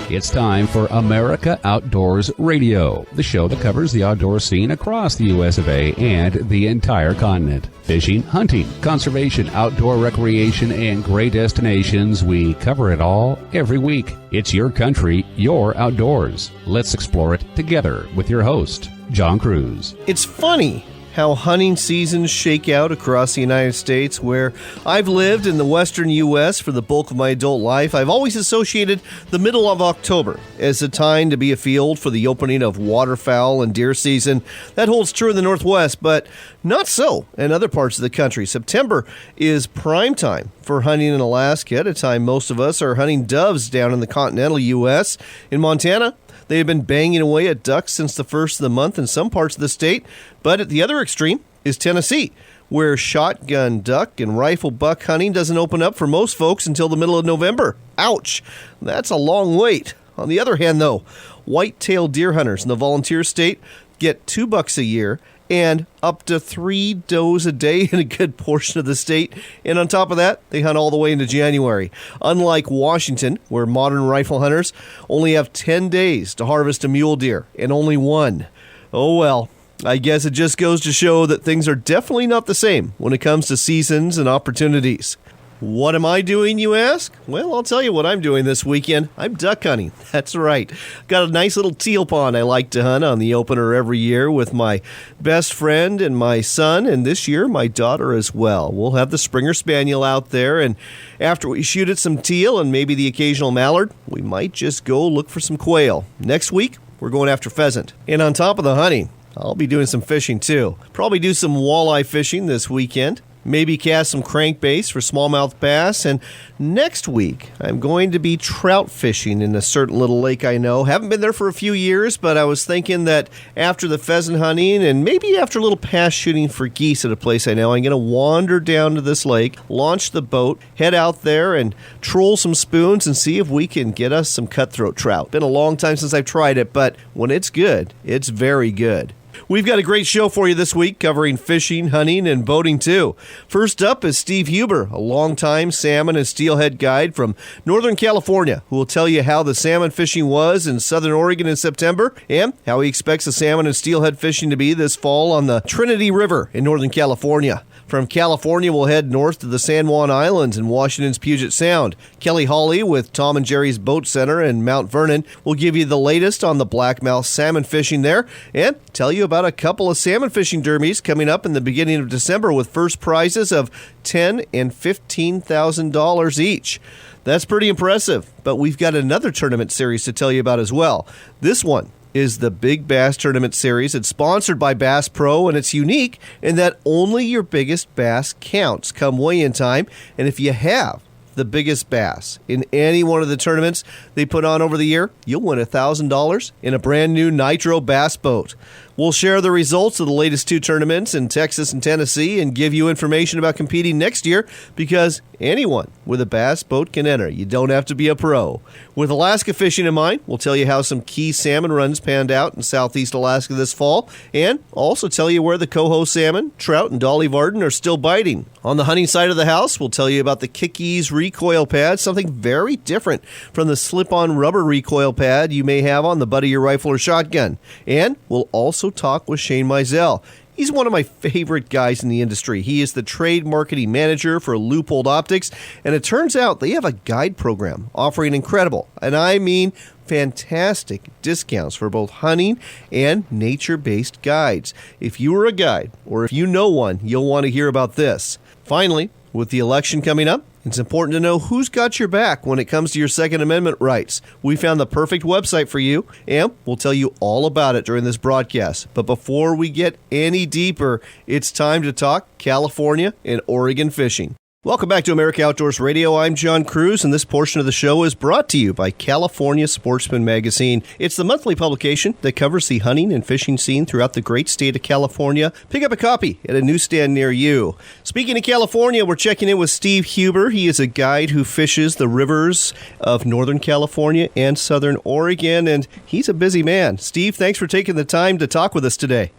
It's time for America Outdoors Radio, the show that covers the outdoor scene across the U.S. of A. and the entire continent. Fishing, hunting, conservation, outdoor recreation, and great destinations. We cover it all every week. It's your country, your outdoors. Let's explore it together with your host, John Cruz. It's funny how hunting seasons shake out across the United States. Where I've lived in the western U.S. for the bulk of my adult life, I've always associated the middle of October as a time to be afield for the opening of waterfowl and deer season. That holds true in the Northwest, but not so in other parts of the country. September is prime time for hunting in Alaska, at a time most of us are hunting doves down in the continental U.S. In Montana, they have been banging away at ducks since the first of the month in some parts of the state. But at the other extreme is Tennessee, where shotgun duck and rifle buck hunting doesn't open up for most folks until the middle of November. Ouch! That's a long wait. On the other hand, though, white-tailed deer hunters in the volunteer state get 2 bucks a year and up to 3 does a day in a good portion of the state. And on top of that, they hunt all the way into January. Unlike Washington, where modern rifle hunters only have 10 days to harvest a mule deer and only 1. Oh well, I guess it just goes to show that things are definitely not the same when it comes to seasons and opportunities. What am I doing, you ask? Well, I'll tell you what I'm doing this weekend. I'm duck hunting. That's right. Got a nice little teal pond I like to hunt on the opener every year with my best friend and my son, and this year my daughter as well. We'll have the Springer Spaniel out there, and after we shoot at some teal and maybe the occasional mallard, we might just go look for some quail. Next week, we're going after pheasant. And on top of the hunting, I'll be doing some fishing too. Probably do some walleye fishing this weekend. Maybe cast some crankbaits for smallmouth bass. And next week, I'm going to be trout fishing in a certain little lake I know. Haven't been there for a few years, but I was thinking that after the pheasant hunting and maybe after a little pass shooting for geese at a place I know, I'm going to wander down to this lake, launch the boat, head out there and troll some spoons and see if we can get us some cutthroat trout. Been a long time since I've tried it, but when it's good, it's very good. We've got a great show for you this week, covering fishing, hunting, and boating, too. First up is Steve Huber, a longtime salmon and steelhead guide from Northern California, who will tell you how the salmon fishing was in Southern Oregon in September and how he expects the salmon and steelhead fishing to be this fall on the Trinity River in Northern California. From California, we'll head north to the San Juan Islands in Washington's Puget Sound. Kelly Hawley with Tom and Jerry's Boat Center in Mount Vernon will give you the latest on the blackmouth salmon fishing there and tell you about a couple of salmon fishing derbies coming up in the beginning of December with first prizes of $10,000 and $15,000 each. That's pretty impressive, but we've got another tournament series to tell you about as well. This one is the Big Bass Tournament Series. It's sponsored by Bass Pro, and it's unique in that only your biggest bass counts come weigh-in time. And if you have the biggest bass in any one of the tournaments they put on over the year, you'll win $1,000 in a brand new Nitro Bass boat. We'll share the results of the latest 2 tournaments in Texas and Tennessee and give you information about competing next year, because anyone with a bass boat can enter. You don't have to be a pro. With Alaska fishing in mind, we'll tell you how some key salmon runs panned out in southeast Alaska this fall, and also tell you where the coho salmon, trout, and Dolly Varden are still biting. On the hunting side of the house, we'll tell you about the Kick-Ease recoil pad, something very different from the slip-on rubber recoil pad you may have on the butt of your rifle or shotgun. And we'll also talk with Shane Mizell. He's one of my favorite guys in the industry. He is the trade marketing manager for Leupold Optics, and it turns out they have a guide program offering incredible, and I mean fantastic, discounts for both hunting and nature-based guides. If you are a guide, or if you know one, you'll want to hear about this. Finally, with the election coming up, it's important to know who's got your back when it comes to your Second Amendment rights. We found the perfect website for you, and we'll tell you all about it during this broadcast. But before we get any deeper, it's time to talk California and Oregon fishing. Welcome back to America Outdoors Radio. I'm John Cruz, and this portion of the show is brought to you by California Sportsman Magazine. It's the monthly publication that covers the hunting and fishing scene throughout the great state of California. Pick up a copy at a newsstand near you. Speaking of California, we're checking in with Steve Huber. He is a guide who fishes the rivers of Northern California and Southern Oregon, and he's a busy man. Steve, thanks for taking the time to talk with us today.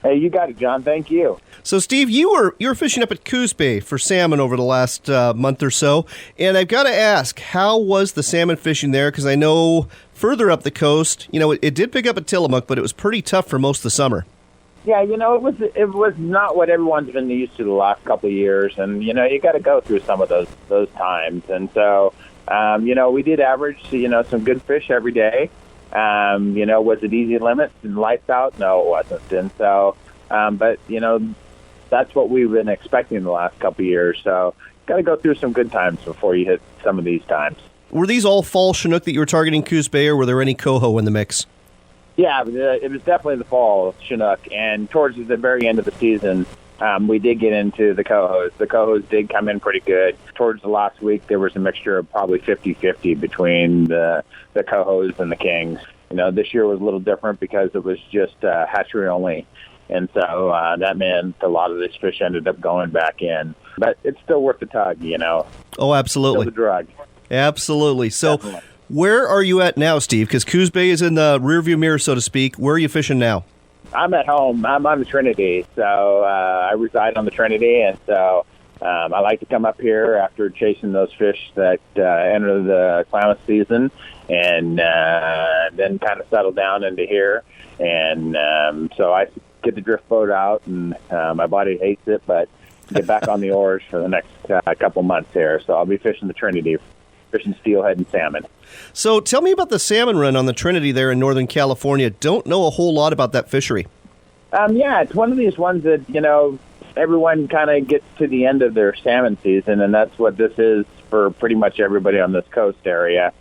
Hey, you got it, John. Thank you. So, Steve, you were fishing up at Coos Bay for salmon over the last month or so, and I've got to ask, how was the salmon fishing there? Because I know further up the coast, it did pick up at Tillamook, but it was pretty tough for most of the summer. Yeah, it was not what everyone's been used to the last couple of years, and you got to go through some of those times. And so, we did average some good fish every day. Was it easy limits and lights out? No, it wasn't. And so, but that's what we've been expecting the last couple of years. So, got to go through some good times before you hit some of these times. Were these all fall Chinook that you were targeting Coos Bay, or were there any coho in the mix? Yeah, it was definitely the fall Chinook, and towards the very end of the season, we did get into the cohos. The cohos did come in pretty good. Towards the last week, there was a mixture of probably 50-50 between the cohos and the kings. This year was a little different because it was just hatchery only, and so that meant a lot of this fish ended up going back in. But it's still worth the tug, Oh, absolutely. Still the drug. Absolutely. So, Definitely. Where are you at now, Steve? Because Coos Bay is in the rearview mirror, so to speak. Where are you fishing now? I'm at home. I'm on the Trinity, so I reside on the Trinity, and so I like to come up here after chasing those fish that enter the Klamath season, and then kind of settle down into here. And so I get the drift boat out, and my body hates it, but get back on the oars for the next couple months here. So I'll be fishing the Trinity, fishing steelhead and salmon. So tell me about the salmon run on the Trinity there in Northern California. Don't know a whole lot about that fishery. Yeah, it's one of these ones that, everyone kind of gets to the end of their salmon season, and that's what this is for pretty much everybody on this coast area,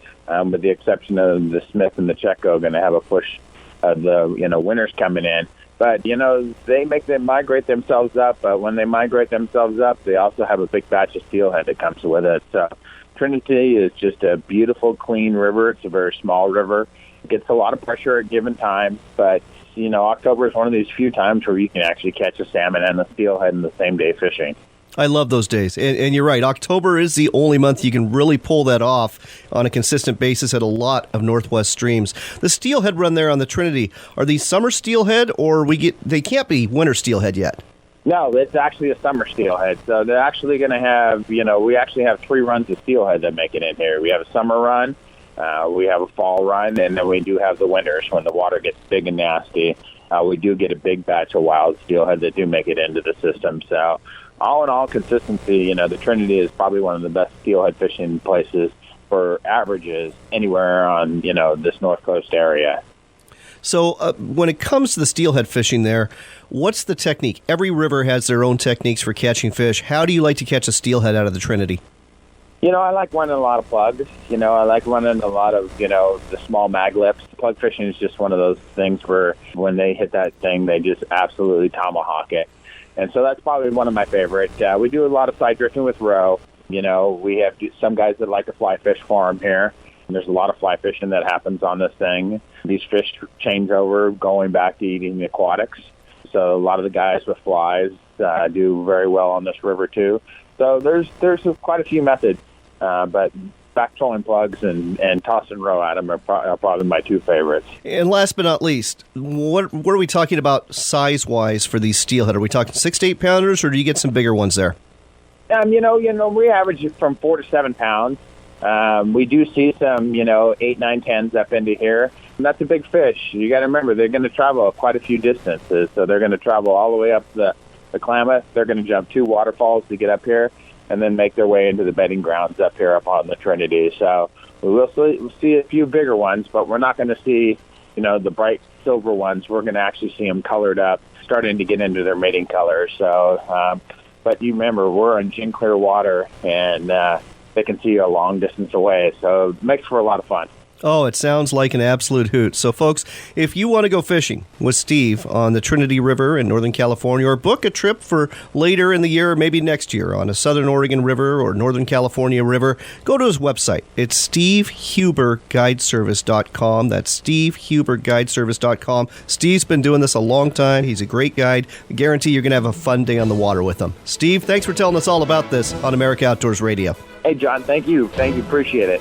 with the exception of the Smith and the Checo going to have a push of the, winters coming in. But, they migrate themselves up. But when they migrate themselves up, they also have a big batch of steelhead that comes with it. So Trinity is just a beautiful, clean river. It's a very small river. It gets a lot of pressure at given times, but, October is one of these few times where you can actually catch a salmon and a steelhead in the same day fishing. I love those days. And you're right. October is the only month you can really pull that off on a consistent basis at a lot of Northwest streams. The steelhead run there on the Trinity, are these summer steelhead, or they can't be winter steelhead yet? No, it's actually a summer steelhead. So they're actually going to have, we actually have 3 runs of steelhead that make it in here. We have a summer run, we have a fall run, and then we do have the winters when the water gets big and nasty. We do get a big batch of wild steelhead that do make it into the system. So all in all, consistency, the Trinity is probably one of the best steelhead fishing places for averages anywhere on, this North Coast area. So when it comes to the steelhead fishing there, what's the technique? Every river has their own techniques for catching fish. How do you like to catch a steelhead out of the Trinity? I like running a lot of plugs. I like running a lot of, the small mag lips. Plug fishing is just one of those things where when they hit that thing, they just absolutely tomahawk it. And so that's probably one of my favorite. We do a lot of side drifting with roe. We have some guys that like to fly fish for them here. And there's a lot of fly fishing that happens on this thing. These fish change over going back to eating the aquatics. So a lot of the guys with flies do very well on this river too. So there's quite a few methods. But back trolling plugs and tossing roe at them are probably my 2 favorites. And last but not least, what are we talking about size-wise for these steelhead? Are we talking 6 to 8 pounders, or do you get some bigger ones there? We average from 4 to 7 pounds. We do see some, 8, 9, 10s up into here. And that's a big fish. You got to remember, they're going to travel quite a few distances. So they're going to travel all the way up the Klamath. They're going to jump 2 waterfalls to get up here, and then make their way into the bedding grounds up here up on the Trinity. So we'll see a few bigger ones, but we're not going to see, the bright silver ones. We're going to actually see them colored up, starting to get into their mating colors. So, but you remember, we're in gin clear water, and they can see you a long distance away. So it makes for a lot of fun. Oh, it sounds like an absolute hoot. So, folks, if you want to go fishing with Steve on the Trinity River in Northern California, or book a trip for later in the year, or maybe next year, on a Southern Oregon River or Northern California River, go to his website. It's stevehuberguideservice.com. That's stevehuberguideservice.com. Steve's been doing this a long time. He's a great guide. I guarantee you're going to have a fun day on the water with him. Steve, thanks for telling us all about this on America Outdoors Radio. Hey, John, thank you. Appreciate it.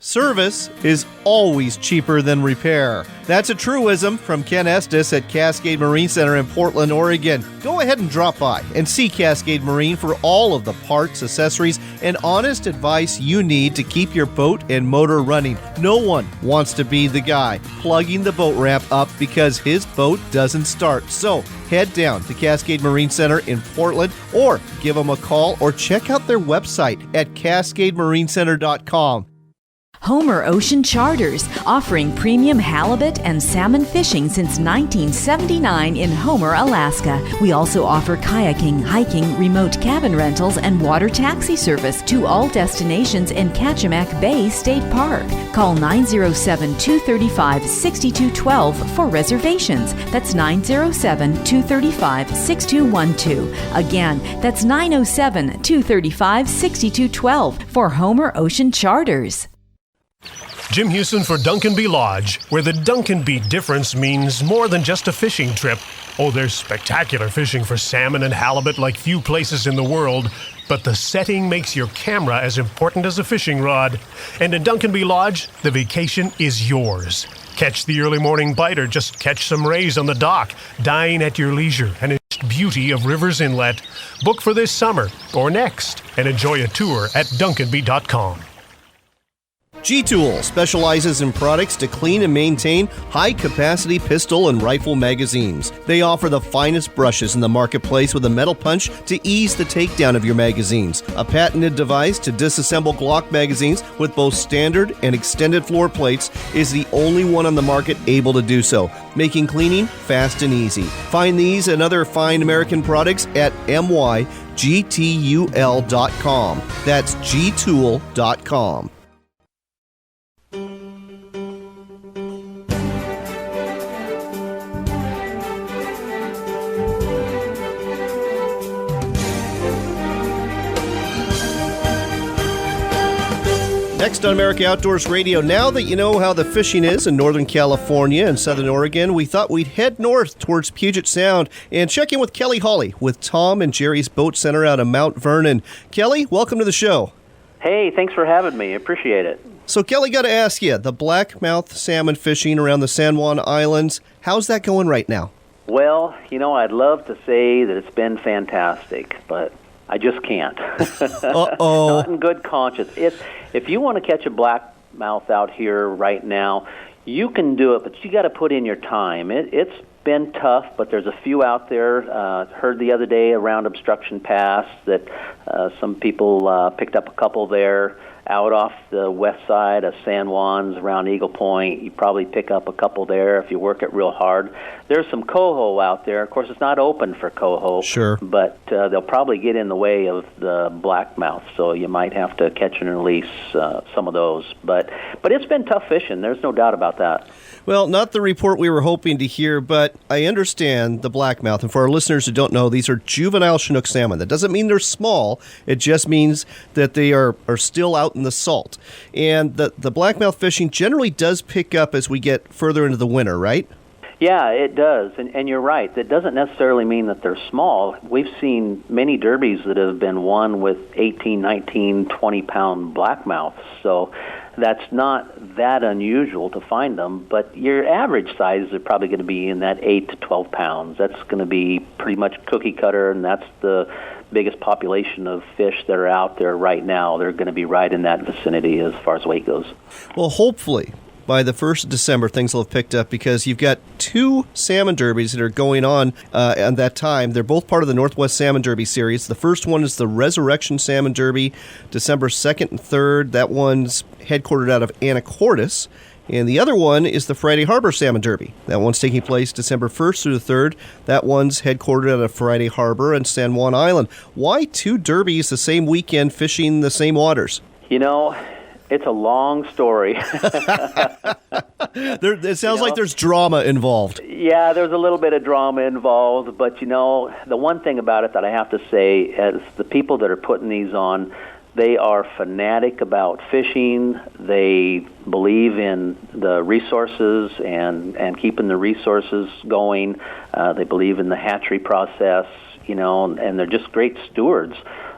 Service is always cheaper than repair. That's a truism from Ken Estes at Cascade Marine Center in Portland, Oregon. Go ahead and drop by and see Cascade Marine for all of the parts, accessories, and honest advice you need to keep your boat and motor running. No one wants to be the guy plugging the boat ramp up because his boat doesn't start. So head down to Cascade Marine Center in Portland or give them a call or check out their website at cascademarinecenter.com. Homer Ocean Charters, offering premium halibut and salmon fishing since 1979 in Homer, Alaska. We also offer kayaking, hiking, remote cabin rentals, and water taxi service to all destinations in Kachemak Bay State Park. Call 907-235-6212 for reservations. That's 907-235-6212. Again, that's 907-235-6212 for Homer Ocean Charters. Jim Houston for Duncan B. Lodge, where the Duncan B difference means more than just a fishing trip. Oh, there's spectacular fishing for salmon and halibut like few places in the world, but the setting makes your camera as important as a fishing rod. And in Duncan B. Lodge, the vacation is yours. Catch the early morning bite or just catch some rays on the dock. Dine at your leisure and enjoy the beauty of Rivers Inlet. Book for this summer or next and enjoy a tour at duncanb.com. G-Tool specializes in products to clean and maintain high-capacity pistol and rifle magazines. They offer the finest brushes in the marketplace with a metal punch to ease the takedown of your magazines. A patented device to disassemble Glock magazines with both standard and extended floor plates is the only one on the market able to do so, making cleaning fast and easy. Find these and other fine American products at mygtul.com. That's gtool.com. Next on America Outdoors Radio, now that you know how the fishing is in Northern California and Southern Oregon, we thought we'd head north towards Puget Sound and check in with Kelly Hawley with Tom and Jerry's Boat Center out of Mount Vernon. Kelly, welcome to the show. Hey, thanks for having me. Appreciate it. So, Kelly, got to ask you, the blackmouth salmon fishing around the San Juan Islands, how's that going right now? Well, I'd love to say that it's been fantastic, but I just can't. Uh-oh. Not in good conscience. If you want to catch a blackmouth out here right now, you can do it, but you got to put in your time. It's been tough, but there's a few out there. Heard the other day around Obstruction Pass that some people picked up a couple there. Out off the west side of San Juan's around Eagle Point, you probably pick up a couple there if you work it real hard. There's some coho out there. Of course, it's not open for coho, sure, but they'll probably get in the way of the blackmouth, so you might have to catch and release some of those. But it's been tough fishing. There's no doubt about that. Well, not the report we were hoping to hear, but I understand the blackmouth. And for our listeners who don't know, these are juvenile Chinook salmon. That doesn't mean they're small. It just means that they are still out in the salt. And the blackmouth fishing generally does pick up as we get further into the winter, right? Yeah, it does. And you're right. That doesn't necessarily mean that they're small. We've seen many derbies that have been won with 18, 19, 20-pound blackmouths. So that's not that unusual to find them, but your average size is probably going to be in that 8 to 12 pounds. That's going to be pretty much cookie cutter, and that's the biggest population of fish that are out there right now. They're going to be right in that vicinity as far as weight goes. Well, hopefully by the 1st of December, things will have picked up because you've got 2 salmon derbies that are going on at that time. They're both part of the Northwest Salmon Derby series. The first one is the Resurrection Salmon Derby, December 2nd and 3rd. That one's headquartered out of Anacortes. And the other one is the Friday Harbor Salmon Derby. That one's taking place December 1st through the 3rd. That one's headquartered out of Friday Harbor and San Juan Island. Why 2 derbies the same weekend fishing the same waters? It's a long story. It sounds like there's drama involved. Yeah, there's a little bit of drama involved, but the one thing about it that I have to say is the people that are putting these on, they are fanatic about fishing. They believe in the resources and keeping the resources going. They believe in the hatchery process, and they're just great stewards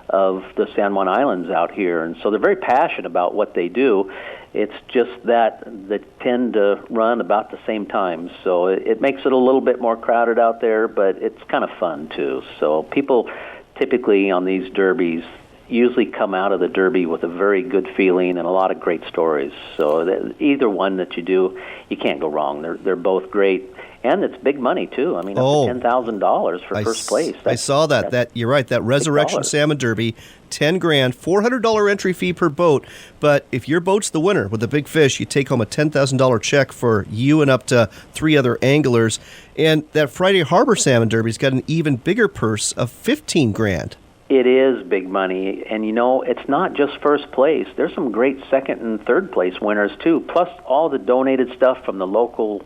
of the San Juan Islands out here. And so they're very passionate about what they do. It's just that they tend to run about the same time, so it makes it a little bit more crowded out there, but it's kind of fun too. So people typically on these derbies usually come out of the derby with a very good feeling and a lot of great stories. So either one that you do, you can't go wrong. They're both great. And it's big money, too. I mean, up to $10,000 for first place. I saw that. You're right. That Resurrection Salmon Derby, $10,000, $400 entry fee per boat. But if your boat's the winner with the big fish, you take home a $10,000 check for you and up to 3 other anglers. And that Friday Harbor Salmon Derby's got an even bigger purse of $15,000. It is big money, and it's not just first place. There's some great second and third place winners too, plus all the donated stuff from the local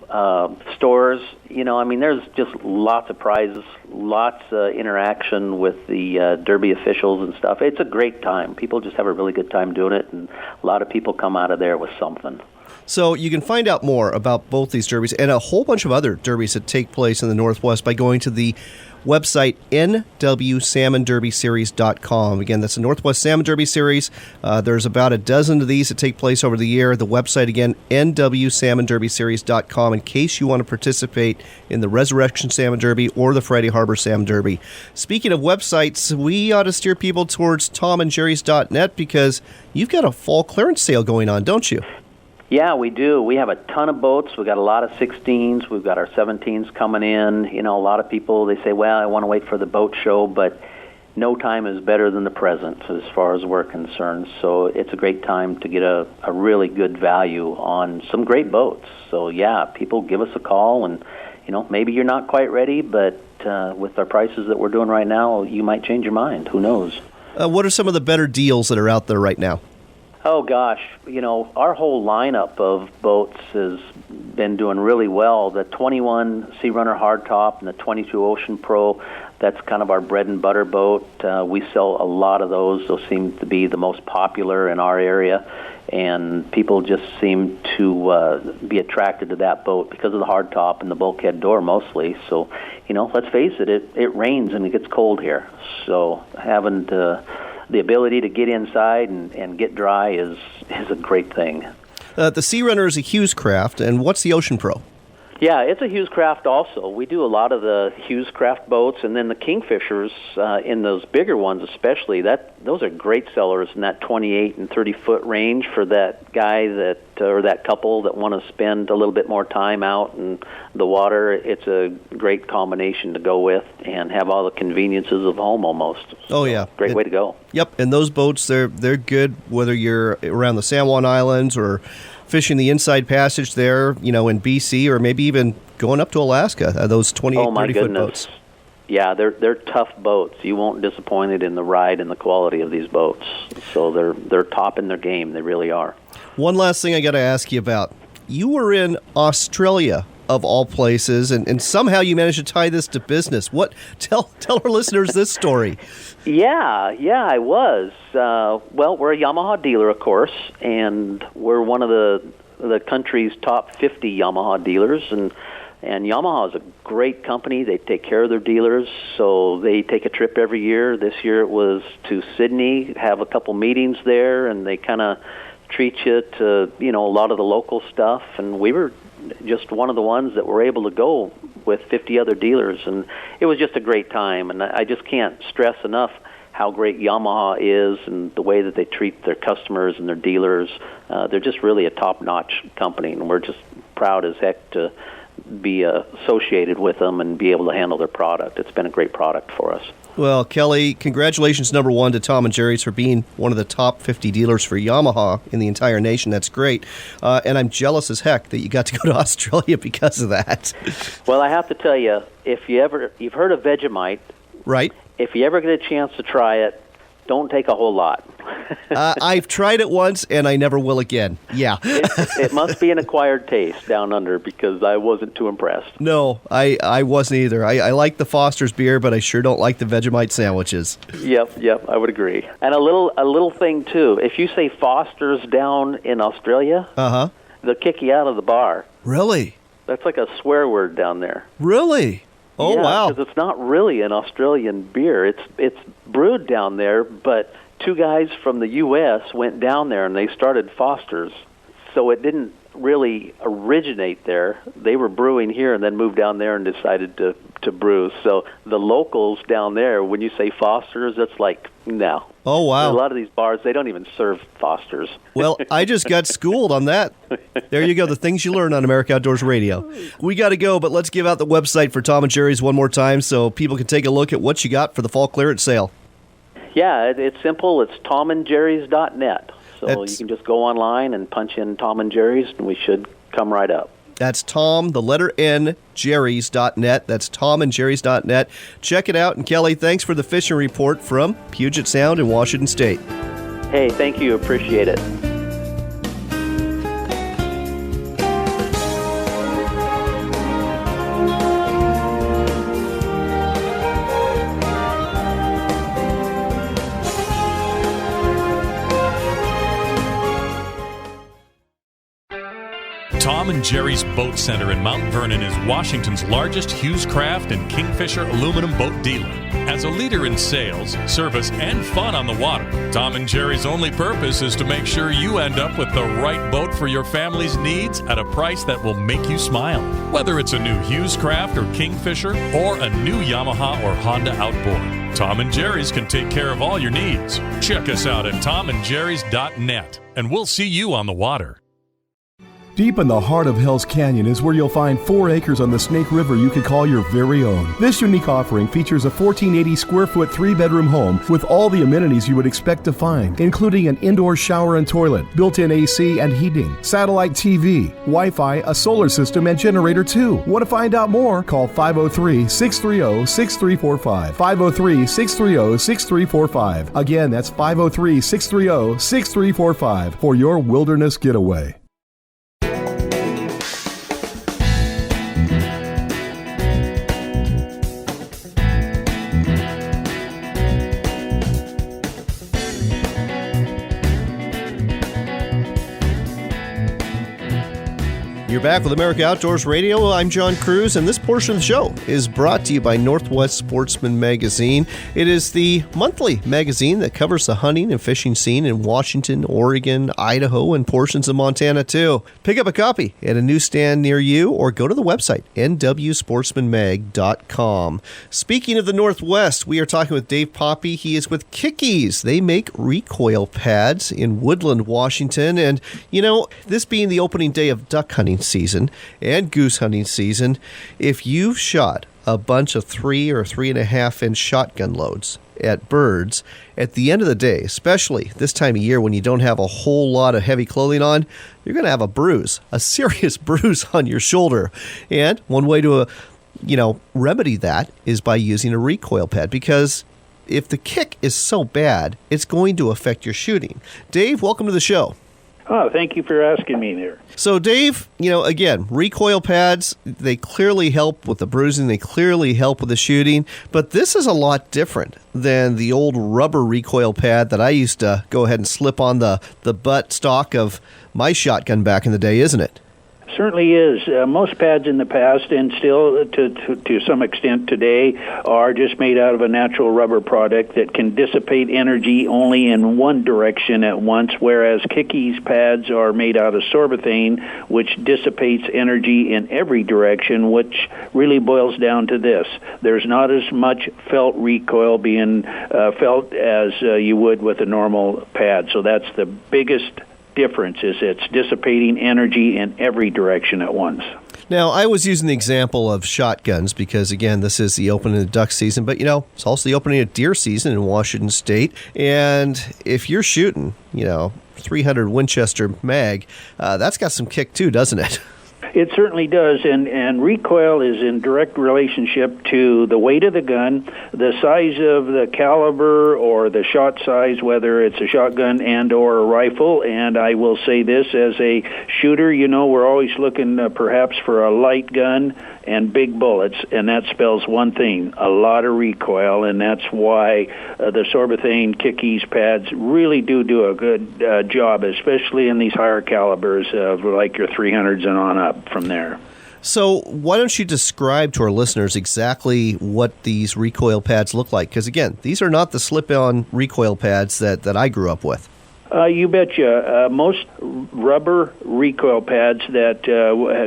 stores. There's just lots of prizes, lots of interaction with the Derby officials and stuff. It's a great time. People just have a really good time doing it, and a lot of people come out of there with something. So you can find out more about both these derbies and a whole bunch of other derbies that take place in the Northwest by going to the website nwsalmonderbyseries.com. Again, that's the Northwest Salmon Derby Series. There's about a dozen of these that take place over the year. The website, again, nwsalmonderbyseries.com, in case you want to participate in the Resurrection Salmon Derby or the Friday Harbor Salmon Derby. Speaking of websites, we ought to steer people towards tomandjerrys.net because you've got a fall clearance sale going on, don't you? Yeah, we do. We have a ton of boats. We've got a lot of 16s. We've got our 17s coming in. A lot of people, they say, well, I want to wait for the boat show, but no time is better than the present as far as we're concerned. So it's a great time to get a really good value on some great boats. So, yeah, people give us a call, and, maybe you're not quite ready, but with our prices that we're doing right now, you might change your mind. Who knows? What are some of the better deals that are out there right now? Oh, gosh. Our whole lineup of boats has been doing really well. The 21 Sea Runner Hardtop and the 22 Ocean Pro, that's kind of our bread and butter boat. We sell a lot of those. Those seem to be the most popular in our area, and people just seem to be attracted to that boat because of the hardtop and the bulkhead door mostly. So, let's face it, it rains and it gets cold here. So having the ability to get inside and get dry is a great thing. The Sea Runner is a Hughes craft, and what's the Ocean Pro? Yeah, it's a Hughes craft also. We do a lot of the Hughes craft boats, and then the Kingfishers, in those bigger ones especially, those are great sellers in that 28 and 30-foot range for that guy or that couple that want to spend a little bit more time out in the water. It's a great combination to go with and have all the conveniences of home almost. Oh, yeah. Great way to go. Yep, and those boats, they're good whether you're around the San Juan Islands or fishing the Inside Passage there, in BC, or maybe even going up to Alaska, those 28, 30-foot boats. Yeah, they're tough boats. You won't be disappointed in the ride and the quality of these boats. So they're top in their game. They really are. One last thing I got to ask you about. You were in Australia, of all places, and somehow you managed to tie this to business. Tell our listeners this story. Yeah, I was. Well, we're a Yamaha dealer, of course, and we're one of the country's top 50 Yamaha dealers, and Yamaha is a great company. They take care of their dealers, so they take a trip every year. This year it was to Sydney, have a couple meetings there, and they kind of treat you to, a lot of the local stuff, and we were just one of the ones that were able to go with 50 other dealers, and it was just a great time. And I just can't stress enough how great Yamaha is and the way that they treat their customers and their dealers. They're just really a top-notch company, and we're just proud as heck to be associated with them and be able to handle their product. It's been a great product for us. Well, Kelly, congratulations, number one, to Tom and Jerry's for being one of the top 50 dealers for Yamaha in the entire nation. That's great. And I'm jealous as heck that you got to go to Australia because of that. Well, I have to tell you, if you've heard of Vegemite, right? If you ever get a chance to try it, don't take a whole lot. I've tried it once, and I never will again. Yeah. It must be an acquired taste down under, because I wasn't too impressed. No, I wasn't either. I like the Foster's beer, but I sure don't like the Vegemite sandwiches. Yep, I would agree. And a little thing, too. If you say Foster's down in Australia, they'll kick you out of the bar. Really? That's like a swear word down there. Really? Oh, yeah, wow. Because it's not really an Australian beer. It's brewed down there, but two guys from the U.S. went down there and they started Foster's. So it didn't really originate there. They were brewing here and then moved down there and decided to brew. So the locals down there, when you say Foster's, it's like, no. Oh, wow. A lot of these bars, they don't even serve Foster's. Well, I just got schooled on that. There you go, the things you learn on America Outdoors Radio. We got to go, but let's give out the website for Tom and Jerry's one more time so people can take a look at what you got for the fall clearance sale. Yeah, it's simple. It's tomandjerrys.net. So you can just go online and punch in Tom and Jerry's, and we should come right up. That's Tom, the letter N, Jerry's.net. That's tomandjerrys.net. Check it out. And Kelly, thanks for the fishing report from Puget Sound in Washington State. Hey, thank you. Appreciate it. Tom and Jerry's Boat Center in Mount Vernon is Washington's largest Hughes Craft and Kingfisher aluminum boat dealer. As a leader in sales, service, and fun on the water, Tom and Jerry's only purpose is to make sure you end up with the right boat for your family's needs at a price that will make you smile. Whether it's a new Hughes Craft or Kingfisher or a new Yamaha or Honda outboard, Tom and Jerry's can take care of all your needs. Check us out at tomandjerrys.net, and we'll see you on the water. Deep in the heart of Hell's Canyon is where you'll find 4 acres on the Snake River you could call your very own. This unique offering features a 1,480 square foot 3-bedroom home with all the amenities you would expect to find, including an indoor shower and toilet, built-in AC and heating, satellite TV, Wi-Fi, a solar system, and generator too. Want to find out more? Call 503-630-6345. 503-630-6345. Again, that's 503-630-6345 for your wilderness getaway. You're back with America Outdoors Radio. I'm John Cruz, and this portion of the show is brought to you by Northwest Sportsman Magazine. It is the monthly magazine that covers the hunting and fishing scene in Washington, Oregon, Idaho, and portions of Montana, too. Pick up a copy at a newsstand near you or go to the website, nwsportsmanmag.com. Speaking of the Northwest, we are talking with Dave Poppe. He is with Kickies. They make recoil pads in Woodland, Washington. And, you know, this being the opening day of duck hunting season and goose hunting season, if you've shot a bunch of 3 or 3.5 inch shotgun loads at birds, at the end of the day, especially this time of year when you don't have a whole lot of heavy clothing on, you're going to have a bruise, a serious bruise on your shoulder. And one way to remedy that is by using a recoil pad, because if the kick is so bad, it's going to affect your shooting. Dave, welcome to the show. Oh, thank you for asking me there. So, Dave, again, recoil pads, they clearly help with the bruising. They clearly help with the shooting. But this is a lot different than the old rubber recoil pad that I used to go ahead and slip on the butt stock of my shotgun back in the day, isn't it? Certainly is. Most pads in the past, and still to some extent today, are just made out of a natural rubber product that can dissipate energy only in one direction at once, whereas Kickies pads are made out of sorbothane, which dissipates energy in every direction, which really boils down to this. There's not as much felt recoil being felt as you would with a normal pad. So that's the biggest difference, is it's dissipating energy in every direction at once. Now, I was using the example of shotguns because, again, this is the opening of duck season, but, it's also the opening of deer season in Washington State. And if you're shooting, 300 Winchester mag, that's got some kick too, doesn't it? It certainly does, and recoil is in direct relationship to the weight of the gun, the size of the caliber or the shot size, whether it's a shotgun and or a rifle. And I will say this, as a shooter, we're always looking perhaps for a light gun and big bullets, and that spells one thing: a lot of recoil. And that's why the sorbothane Kickies pads really do a good job, especially in these higher calibers of like your 300s and on up from there. So why don't you describe to our listeners exactly what these recoil pads look like? Because, again, these are not the slip-on recoil pads that I grew up with. You betcha. Most rubber recoil pads that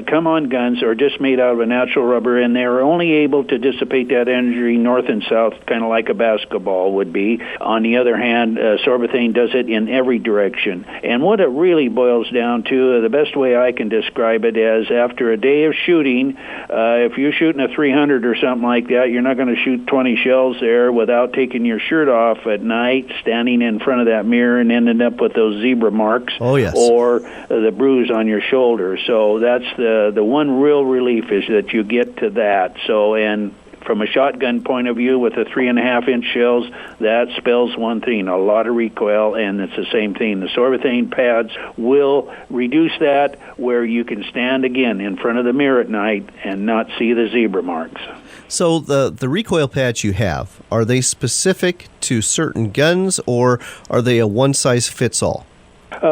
come on guns are just made out of a natural rubber, and they're only able to dissipate that energy north and south, kind of like a basketball would be. On the other hand, Sorbothane does it in every direction. And what it really boils down to, the best way I can describe it is after a day of shooting, if you're shooting a 300 or something like that, you're not going to shoot 20 shells there without taking your shirt off at night, standing in front of that mirror and ending up with those zebra marks or the bruise on your shoulder. So that's the one real relief is that you get to that. So, and from a shotgun point of view with the 3.5-inch shells, that spells one thing, a lot of recoil, and it's the same thing. The Sorbothane pads will reduce that where you can stand again in front of the mirror at night and not see the zebra marks. So the recoil pads you have, are they specific to certain guns, or are they a one-size-fits-all?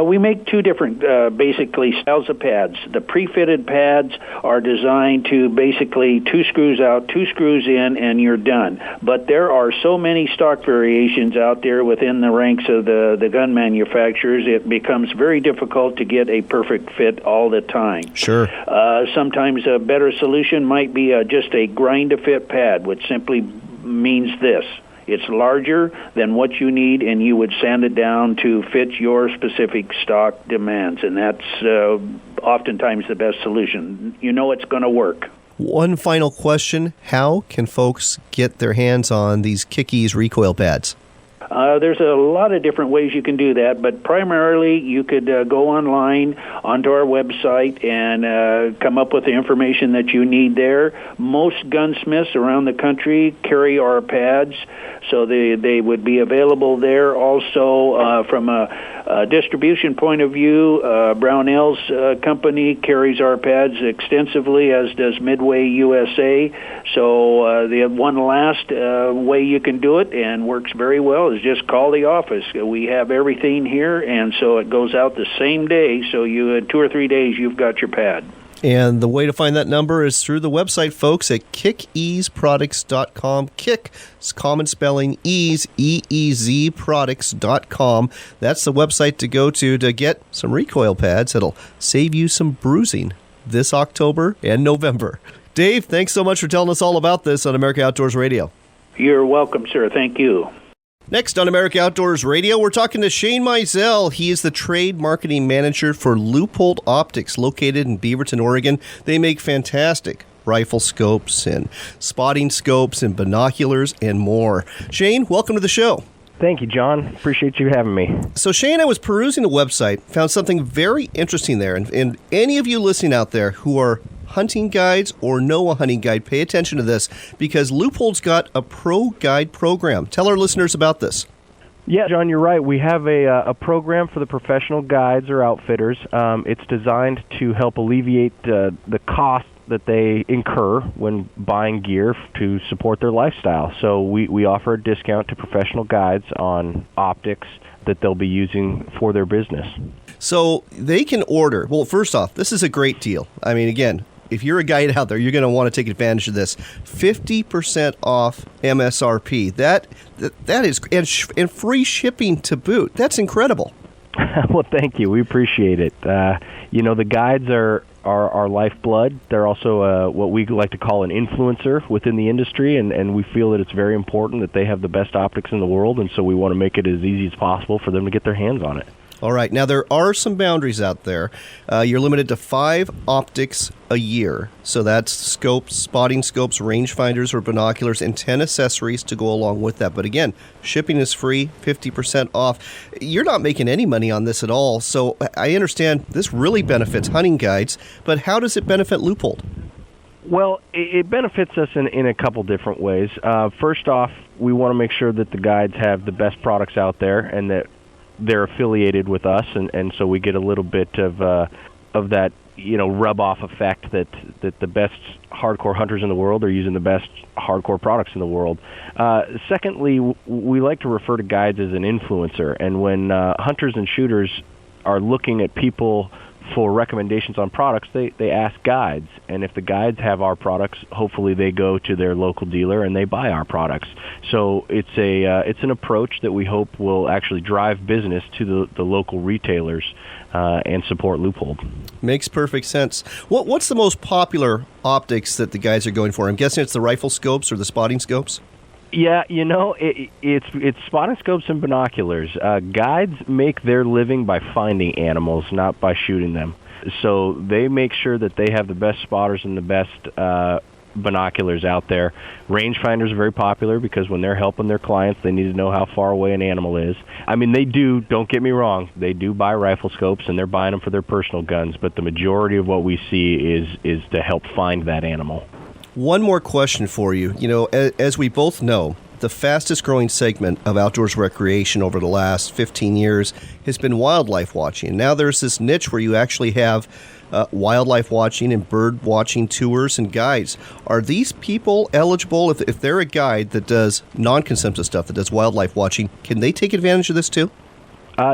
We make two different, basically, styles of pads. The pre-fitted pads are designed to basically 2 screws out, 2 screws in, and you're done. But there are so many stock variations out there within the ranks of the gun manufacturers, it becomes very difficult to get a perfect fit all the time. Sure. Sometimes a better solution might be just a grind-to-fit pad, which simply means this. It's larger than what you need, and you would sand it down to fit your specific stock demands, and that's oftentimes the best solution. You know it's going to work. One final question. How can folks get their hands on these Kick-Ease recoil pads? There's a lot of different ways you can do that, but primarily you could go online onto our website and come up with the information that you need there. Most gunsmiths around the country carry our pads, so they would be available there. Also, from a distribution point of view, Brownell's company carries our pads extensively, as does Midway USA. So the one last way you can do it, and works very well, is just call the office. We have everything here, and so it goes out the same day, so you in 2 or 3 days you've got your pad. And the way to find that number is through the website, folks, at kickeaseproducts.com. Kick is common spelling, ease, E-E-Z, products.com. That's the website to go to get some recoil pads that'll save you some bruising this October and November. Dave, thanks so much for telling us all about this on America Outdoors Radio. You're welcome, sir. Thank you. Next on America Outdoors Radio, we're talking to Shane Mizell. He is the trade marketing manager for Leupold Optics, located in Beaverton, Oregon. They make fantastic rifle scopes and spotting scopes and binoculars and more. Shane, welcome to the show. Thank you, John. Appreciate you having me. So, Shane, I was perusing the website, found something very interesting there. And any of you listening out there who are hunting guides or know a hunting guide, pay attention to this, because Leupold's got a pro guide program. Tell our listeners about this. Yeah, John, you're right. We have a program for the professional guides or outfitters. It's designed to help alleviate the cost that they incur when buying gear to support their lifestyle. So we offer a discount to professional guides on optics that they'll be using for their business. So they can order. Well, first off, this is a great deal. I mean, again, if you're a guide out there, you're going to want to take advantage of this. 50% off MSRP. That is, and free shipping to boot. That's incredible. Well, thank you. We appreciate it. The guides are our lifeblood. They're also what we like to call an influencer within the industry, and we feel that it's very important that they have the best optics in the world, and so we want to make it as easy as possible for them to get their hands on it. All right. Now, there are some boundaries out there. You're limited to 5 optics a year. So that's scopes, spotting scopes, rangefinders, or binoculars, and 10 accessories to go along with that. But again, shipping is free, 50% off. You're not making any money on this at all. So I understand this really benefits hunting guides, but how does it benefit Leupold? Well, it benefits us in a couple different ways. First off, we want to make sure that the guides have the best products out there and that they're affiliated with us, and so we get a little bit of that rub-off effect that the best hardcore hunters in the world are using the best hardcore products in the world. Secondly, we like to refer to guides as an influencer, and when hunters and shooters are looking at people for recommendations on products, they ask guides, and if the guides have our products, hopefully they go to their local dealer and they buy our products. So it's an approach that we hope will actually drive business to the local retailers and support Leupold. Makes perfect sense. What's the most popular optics that the guys are going for? I'm guessing it's the rifle scopes or the spotting scopes? Yeah, it's spotting scopes and binoculars. Guides make their living by finding animals, not by shooting them. So they make sure that they have the best spotters and the best binoculars out there. Rangefinders are very popular because when they're helping their clients, they need to know how far away an animal is. I mean, don't get me wrong, they do buy rifle scopes and they're buying them for their personal guns, but the majority of what we see is to help find that animal. One more question for you. As we both know, the fastest growing segment of outdoors recreation over the last 15 years has been wildlife watching. Now there's this niche where you actually have wildlife watching and bird watching tours and guides. Are these people eligible, if they're a guide that does non-consumptive stuff, that does wildlife watching, can they take advantage of this too?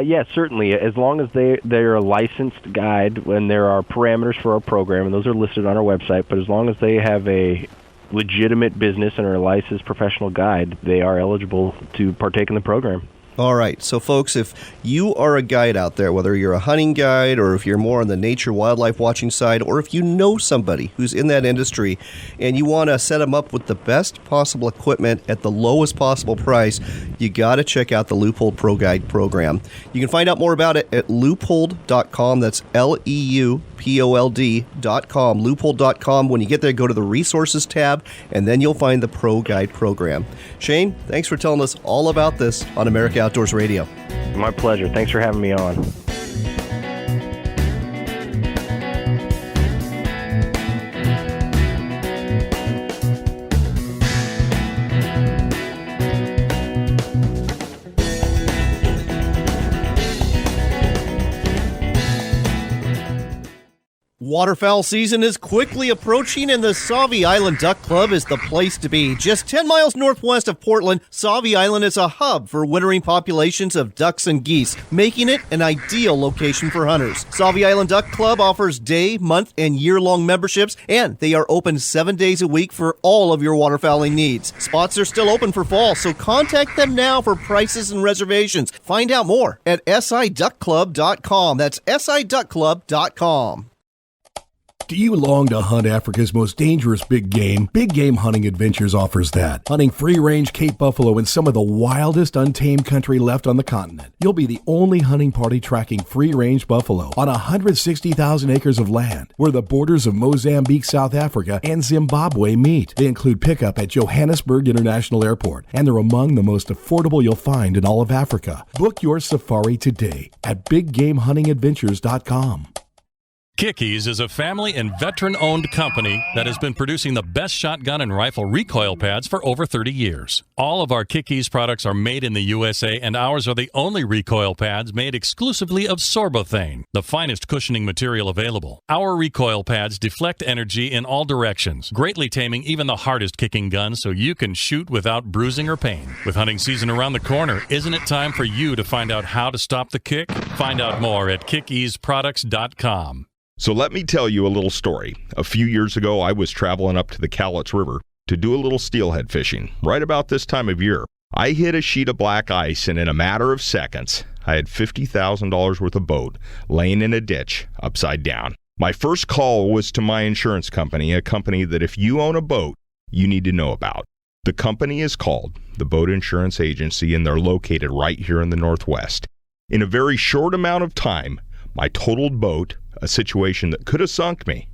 Yes, certainly. As long as they're a licensed guide, and there are parameters for our program, and those are listed on our website, but as long as they have a legitimate business and are a licensed professional guide, they are eligible to partake in the program. All right. So, folks, if you are a guide out there, whether you're a hunting guide or if you're more on the nature wildlife watching side, or if you know somebody who's in that industry and you want to set them up with the best possible equipment at the lowest possible price, you got to check out the Leupold Pro Guide program. You can find out more about it at leupold.com. That's LEUPOLD.com. Leupold.com. When you get there, go to the resources tab, and then you'll find the Pro Guide program. Shane, thanks for telling us all about this on America Outdoors Radio. My pleasure. Thanks for having me on. Waterfowl season is quickly approaching, and the Sauvie Island Duck Club is the place to be. Just 10 miles northwest of Portland, Sauvie Island is a hub for wintering populations of ducks and geese, making it an ideal location for hunters. Sauvie Island Duck Club offers day, month, and year-long memberships, and they are open 7 days a week for all of your waterfowling needs. Spots are still open for fall, so contact them now for prices and reservations. Find out more at siduckclub.com. That's siduckclub.com. Do you long to hunt Africa's most dangerous big game? Big Game Hunting Adventures offers that. Hunting free-range Cape buffalo in some of the wildest untamed country left on the continent. You'll be the only hunting party tracking free-range buffalo on 160,000 acres of land where the borders of Mozambique, South Africa, and Zimbabwe meet. They include pickup at Johannesburg International Airport, and they're among the most affordable you'll find in all of Africa. Book your safari today at BigGameHuntingAdventures.com. Kickies is a family and veteran-owned company that has been producing the best shotgun and rifle recoil pads for over 30 years. All of our Kickies products are made in the USA, and ours are the only recoil pads made exclusively of sorbothane, the finest cushioning material available. Our recoil pads deflect energy in all directions, greatly taming even the hardest kicking guns so you can shoot without bruising or pain. With hunting season around the corner, isn't it time for you to find out how to stop the kick? Find out more at kickiesproducts.com. So let me tell you a little story. A few years ago, I was traveling up to the Cowlitz River to do a little steelhead fishing. Right about this time of year, I hit a sheet of black ice, and in a matter of seconds, I had $50,000 worth of boat laying in a ditch upside down. My first call was to my insurance company, a company that if you own a boat, you need to know about. The company is called the Boat Insurance Agency, and they're located right here in the Northwest. In a very short amount of time, my totaled boat, a situation that could have sunk me,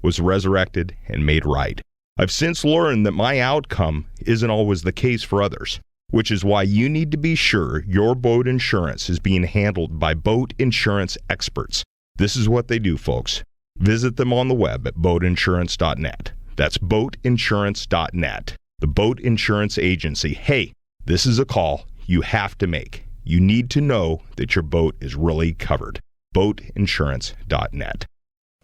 was resurrected and made right. I've since learned that my outcome isn't always the case for others, which is why you need to be sure your boat insurance is being handled by boat insurance experts. This is what they do, folks. Visit them on the web at boatinsurance.net. That's boatinsurance.net. The Boat Insurance Agency. Hey, this is a call you have to make. You need to know that your boat is really covered. boatinsurance.net.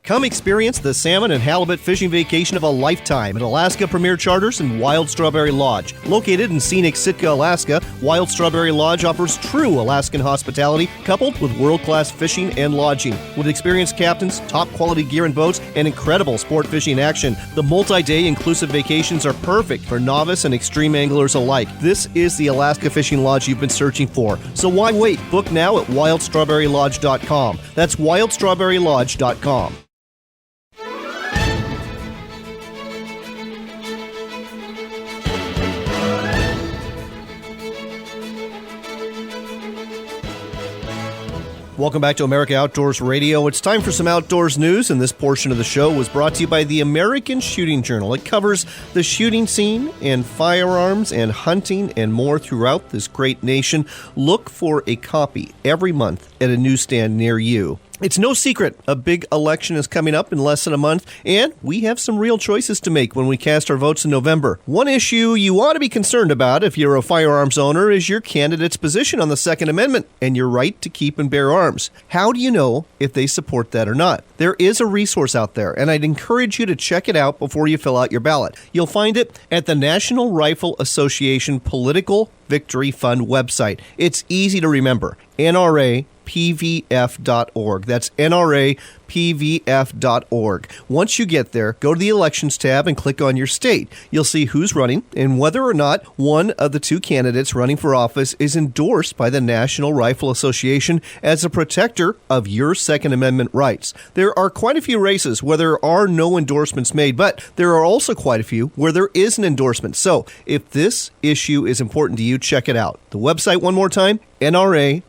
Come experience the salmon and halibut fishing vacation of a lifetime at Alaska Premier Charters and Wild Strawberry Lodge. Located in scenic Sitka, Alaska, Wild Strawberry Lodge offers true Alaskan hospitality coupled with world-class fishing and lodging. With experienced captains, top-quality gear and boats, and incredible sport fishing action, the multi-day inclusive vacations are perfect for novice and extreme anglers alike. This is the Alaska Fishing Lodge you've been searching for. So why wait? Book now at wildstrawberrylodge.com. That's wildstrawberrylodge.com. Welcome back to America Outdoors Radio. It's time for some outdoors news, and this portion of the show was brought to you by the American Shooting Journal. It covers the shooting scene and firearms and hunting and more throughout this great nation. Look for a copy every month at a newsstand near you. It's no secret a big election is coming up in less than a month, and we have some real choices to make when we cast our votes in November. One issue you ought to be concerned about if you're a firearms owner is your candidate's position on the Second Amendment and your right to keep and bear arms. How do you know if they support that or not? There is a resource out there, and I'd encourage you to check it out before you fill out your ballot. You'll find it at the National Rifle Association Political Victory Fund website. It's easy to remember. NRAPVF.org. That's NRAPVF.org. Once you get there, go to the Elections tab and click on your state. You'll see who's running and whether or not one of the two candidates running for office is endorsed by the National Rifle Association as a protector of your Second Amendment rights. There are quite a few races where there are no endorsements made, but there are also quite a few where there is an endorsement. So if this issue is important to you, check it out. The website, one more time, NRAPVF.org.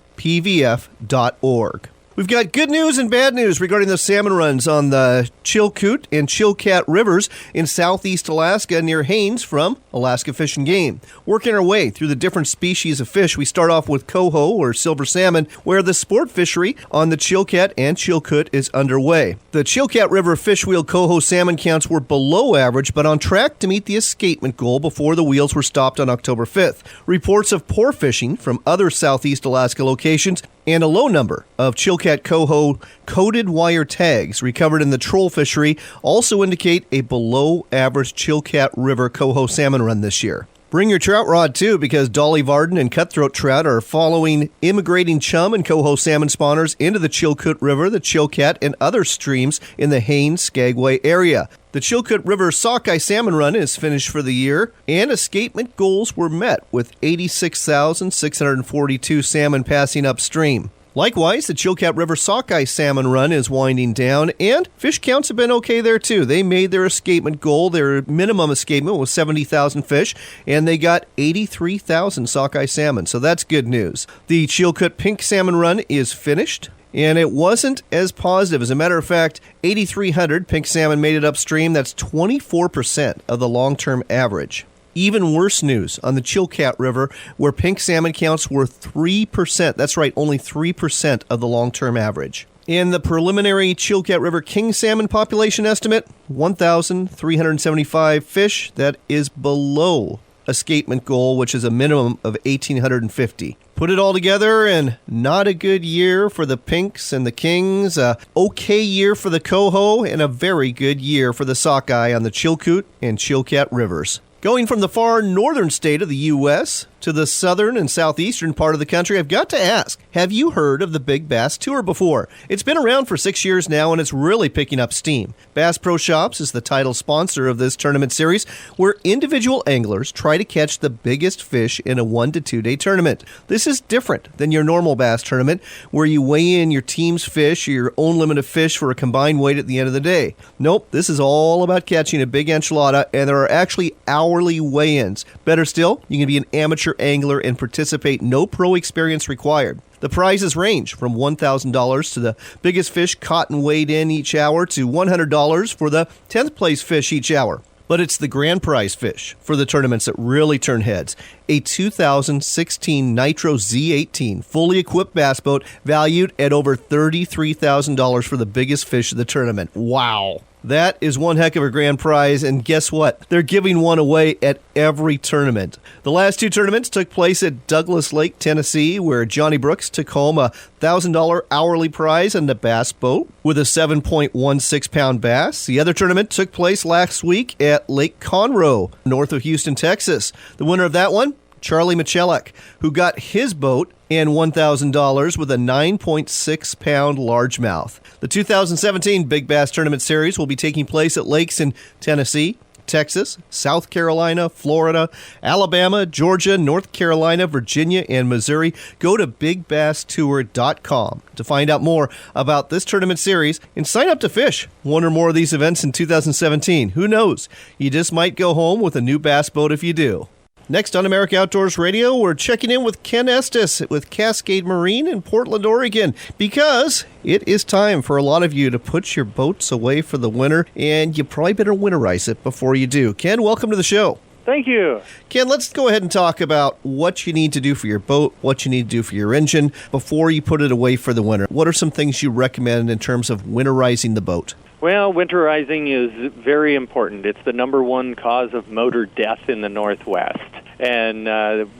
We've got good news and bad news regarding the salmon runs on the Chilkoot and Chilkat rivers in southeast Alaska near Haines from Alaska Fish and Game. Working our way through the different species of fish, we start off with coho or silver salmon, where the sport fishery on the Chilkat and Chilkoot is underway. The Chilkat River fish wheel coho salmon counts were below average, but on track to meet the escapement goal before the wheels were stopped on October 5th. Reports of poor fishing from other southeast Alaska locations and a low number of Chilkat coho coated wire tags recovered in the troll fishery also indicate a below-average Chilkat River coho salmon run this year. Bring your trout rod, too, because Dolly Varden and cutthroat trout are following immigrating chum and coho salmon spawners into the Chilkoot River, the Chilkat, and other streams in the Haines-Skagway area. The Chilkoot River sockeye salmon run is finished for the year, and escapement goals were met with 86,642 salmon passing upstream. Likewise, the Chilkat River sockeye salmon run is winding down, and fish counts have been okay there too. They made their escapement goal. Their minimum escapement was 70,000 fish, and they got 83,000 sockeye salmon, so that's good news. The Chilkoot pink salmon run is finished, and it wasn't as positive. As a matter of fact, 8,300 pink salmon made it upstream. That's 24% of the long-term average. Even worse news on the Chilkat River, where pink salmon counts were 3%. That's right, only 3% of the long-term average. In the preliminary Chilkat River king salmon population estimate, 1,375 fish. That is below escapement goal, which is a minimum of 1,850. Put it all together, and not a good year for the pinks and the kings, a okay year for the coho, and a very good year for the sockeye on the Chilkoot and Chilkat rivers. Going from the far northern state of the U.S. to the southern and southeastern part of the country, I've got to ask, have you heard of the Big Bass Tour before? It's been around for 6 years now, and it's really picking up steam. Bass Pro Shops is the title sponsor of this tournament series, where individual anglers try to catch the biggest fish in a 1 to 2 day tournament. This is different than your normal bass tournament, where you weigh in your team's fish or your own limit of fish for a combined weight at the end of the day. Nope, this is all about catching a big enchilada, and there are actually hourly weigh-ins. Better still, you can be an amateur angler and participate, no pro experience required. The prizes range from $1,000 to the biggest fish caught and weighed in each hour to $100 for the 10th place fish each hour. But it's the grand prize fish for the tournaments that really turn heads. A 2016 Nitro Z18 fully equipped bass boat valued at over $33,000 for the biggest fish of the tournament. Wow. That is one heck of a grand prize, and guess what? They're giving one away at every tournament. The last 2 tournaments took place at Douglas Lake, Tennessee, where Johnny Brooks took home a $1,000 hourly prize on the bass boat with a 7.16-pound bass. The other tournament took place last week at Lake Conroe, north of Houston, Texas. The winner of that one, Charlie Michalek, who got his boat and $1,000 with a 9.6-pound largemouth. The 2017 Big Bass Tournament Series will be taking place at lakes in Tennessee, Texas, South Carolina, Florida, Alabama, Georgia, North Carolina, Virginia, and Missouri. Go to BigBassTour.com to find out more about this tournament series and sign up to fish one or more of these events in 2017. Who knows? You just might go home with a new bass boat if you do. Next on America Outdoors Radio, we're checking in with Ken Estes with Cascade Marine in Portland, Oregon, because it is time for a lot of you to put your boats away for the winter, and you probably better winterize it before you do. Ken, welcome to the show. Thank you. Ken, let's go ahead and talk about what you need to do for your boat, what you need to do for your engine before you put it away for the winter. What are some things you recommend in terms of winterizing the boat? Well, winterizing is very important. It's the number one cause of motor death in the Northwest. And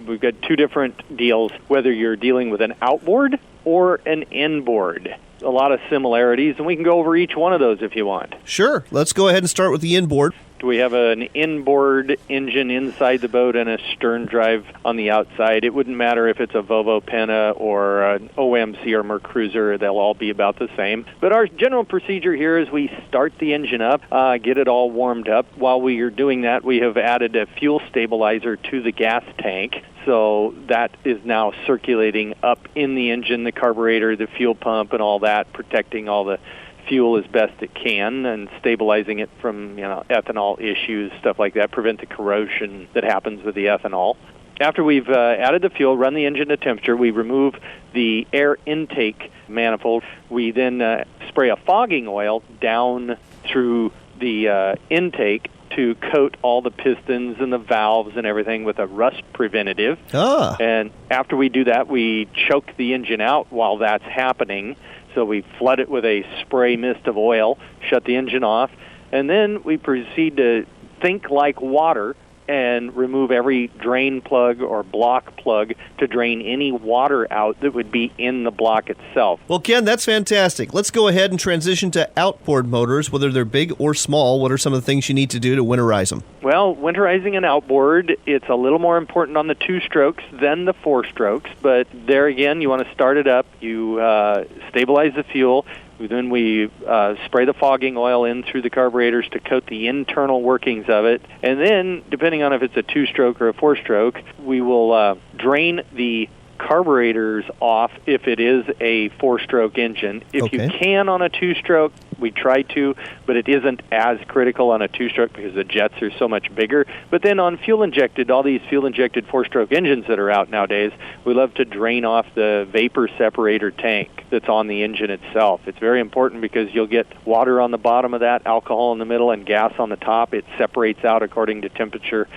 we've got 2 different deals, whether you're dealing with an outboard or an inboard. A lot of similarities, and we can go over each one of those if you want. Sure. Let's go ahead and start with the inboard. We have an inboard engine inside the boat and a stern drive on the outside. It wouldn't matter if it's a Volvo Penta or an OMC or Mercruiser. They'll all be about the same. But our general procedure here is we start the engine up, get it all warmed up. While we are doing that, we have added a fuel stabilizer to the gas tank. So that is now circulating up in the engine, the carburetor, the fuel pump, and all that, protecting all the fuel as best it can and stabilizing it from ethanol issues, stuff like that, prevent the corrosion that happens with the ethanol. After we've added the fuel, run the engine to temperature, we remove the air intake manifold. We then spray a fogging oil down through the intake to coat all the pistons and the valves and everything with a rust preventative. And after we do that, we choke the engine out while that's happening. So we flood it with a spray mist of oil, shut the engine off, and then we proceed to think like water and remove every drain plug or block plug to drain any water out that would be in the block itself. Well, Ken, that's fantastic. Let's go ahead and transition to outboard motors, whether they're big or small. What are some of the things you need to do to winterize them? Well, winterizing an outboard, it's a little more important on the 2-strokes than the 4-strokes, but there again, you want to start it up. You stabilize the fuel. Then we spray the fogging oil in through the carburetors to coat the internal workings of it. And then, depending on if it's a 2-stroke or a 4-stroke, we will drain the carburetors off if it is a 4-stroke engine. If you can on a 2-stroke, we try to, but it isn't as critical on a 2-stroke because the jets are so much bigger. But then on fuel-injected, all these fuel-injected 4-stroke engines that are out nowadays, we love to drain off the vapor separator tank that's on the engine itself. It's very important because you'll get water on the bottom of that, alcohol in the middle, and gas on the top. It separates out according to temperature.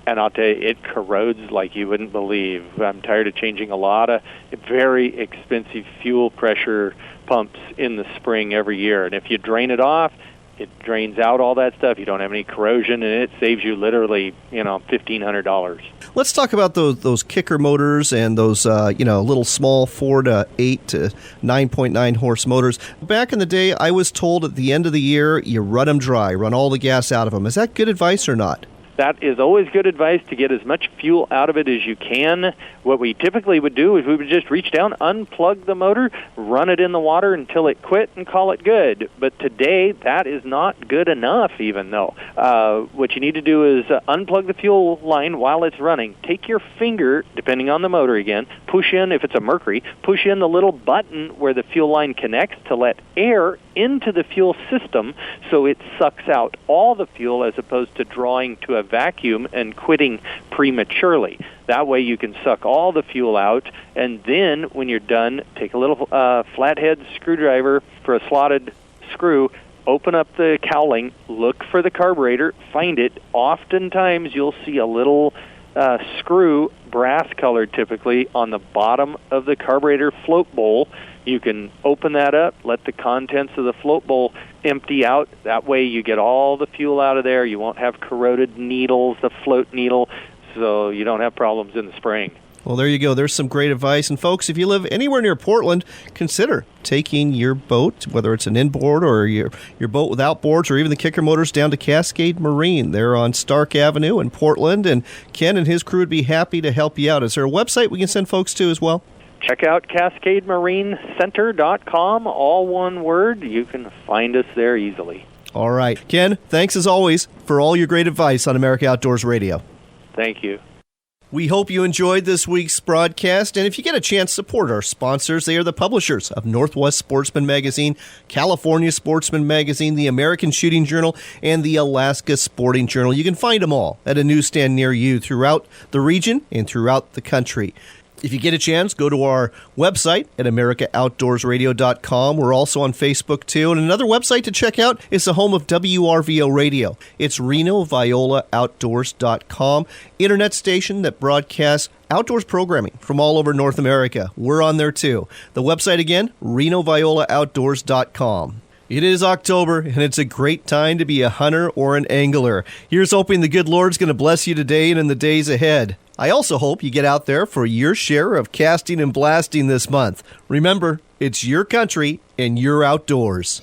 And I'll tell you, it corrodes like you wouldn't believe. I'm tired of changing a lot of very expensive fuel pressure pumps in the spring every year. And if you drain it off, it drains out all that stuff. You don't have any corrosion, and it saves you literally, $1,500. Let's talk about those kicker motors and those, little small 4 to 8 to 9.9 horse motors. Back in the day, I was told at the end of the year, you run them dry, run all the gas out of them. Is that good advice or not? That is always good advice, to get as much fuel out of it as you can. What we typically would do is we would just reach down, unplug the motor, run it in the water until it quit, and call it good. But today, that is not good enough, even though. What you need to do is unplug the fuel line while it's running. Take your finger, depending on the motor again, push in, if it's a Mercury, push in the little button where the fuel line connects to let air into the fuel system so it sucks out all the fuel as opposed to drawing to a vacuum and quitting prematurely. That way you can suck all the fuel out, and then when you're done, take a little flathead screwdriver for a slotted screw, open up the cowling, look for the carburetor, find it. Oftentimes you'll see a little screw, brass colored typically, on the bottom of the carburetor float bowl. You can open that up, let the contents of the float bowl empty out. That way you get all the fuel out of there. You won't have corroded needles, the float needle, so you don't have problems in the spring. Well, there you go. There's some great advice. And folks, if you live anywhere near Portland, consider taking your boat, whether it's an inboard or your boat with outboards or even the kicker motors, down to Cascade Marine. They're on Stark Avenue in Portland, and Ken and his crew would be happy to help you out. Is there a website we can send folks to as well? Check out CascadeMarineCenter.com, all one word. You can find us there easily. All right. Ken, thanks as always for all your great advice on America Outdoors Radio. Thank you. We hope you enjoyed this week's broadcast, and if you get a chance, support our sponsors. They are the publishers of Northwest Sportsman Magazine, California Sportsman Magazine, the American Shooting Journal, and the Alaska Sporting Journal. You can find them all at a newsstand near you throughout the region and throughout the country. If you get a chance, go to our website at AmericaOutdoorsRadio.com. We're also on Facebook, too. And another website to check out is the home of WRVO Radio. It's RenoViolaOutdoors.com, internet station that broadcasts outdoors programming from all over North America. We're on there, too. The website again, RenoViolaOutdoors.com. It is October, and it's a great time to be a hunter or an angler. Here's hoping the good Lord's going to bless you today and in the days ahead. I also hope you get out there for your share of casting and blasting this month. Remember, it's your country and your outdoors.